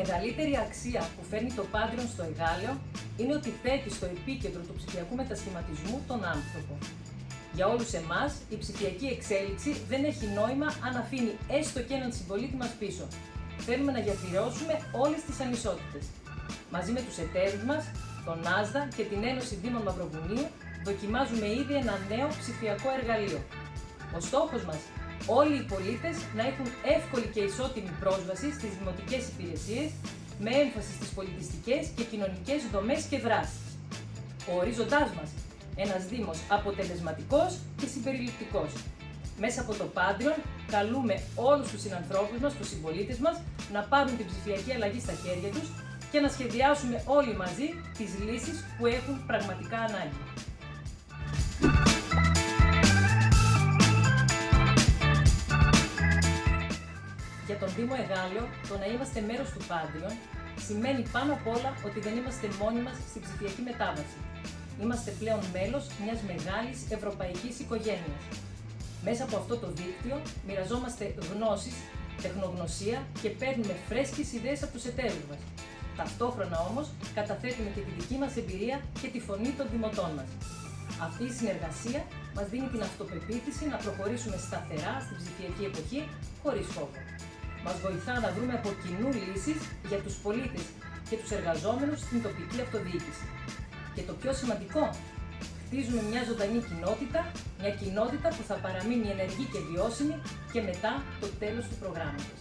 μεγαλύτερη αξία που φέρνει το Patreon στο εργάλεο είναι ότι θέτει στο επίκεντρο του ψηφιακού μετασχηματισμού τον άνθρωπο. Για όλους εμάς, η ψηφιακή εξέλιξη δεν έχει νόημα αν αφήνει έστω και έναν συμπολίτη μας πίσω. Θέλουμε να γεφυρώσουμε όλες τις ανισότητες. Μαζί με τους εταίρους μας, τον Nasdaq και την Ένωση Δήμων Μαυροβουνίου, δοκιμάζουμε ήδη ένα νέο ψηφιακό εργαλείο. Ο στόχος μας, όλοι οι πολίτες να έχουν εύκολη και ισότιμη πρόσβαση στις δημοτικές υπηρεσίες, με έμφαση στις πολιτιστικές και κοινωνικές δομές και δράσεις. Ο ορίζοντάς μας, ένας Δήμος αποτελεσματικός και συμπεριληπτικός. Μέσα από το Patreon καλούμε όλους τους συνανθρώπους μας, τους συμπολίτες μας, να πάρουν την ψηφιακή αλλαγή στα χέρια τους και να σχεδιάσουμε όλοι μαζί τις λύσεις που έχουν πραγματικά ανάγκη. Για τον Δήμο Εγάλεο, το να είμαστε μέρος του Patreon σημαίνει πάνω απ' όλα ότι δεν είμαστε μόνοι μας στην ψηφιακή μετάβαση. Είμαστε πλέον μέλος μιας μεγάλης ευρωπαϊκής οικογένειας. Μέσα από αυτό το δίκτυο μοιραζόμαστε γνώσεις, τεχνογνωσία και παίρνουμε φρέσκες ιδέες από τους εταίρους μας. Ταυτόχρονα όμως καταθέτουμε και τη δική μας εμπειρία και τη φωνή των δημοτών μας. Αυτή η συνεργασία μας δίνει την αυτοπεποίθηση να προχωρήσουμε σταθερά στην ψηφιακή εποχή χωρίς φόβο. Μας βοηθά να βρούμε από κοινού λύσεις για τους πολίτες και τους εργαζόμενους στην τοπική αυτοδιοίκηση. Και το πιο σημαντικό, χτίζουμε μια ζωντανή κοινότητα, μια κοινότητα που θα παραμείνει ενεργή και βιώσιμη και μετά το τέλος του προγράμματος.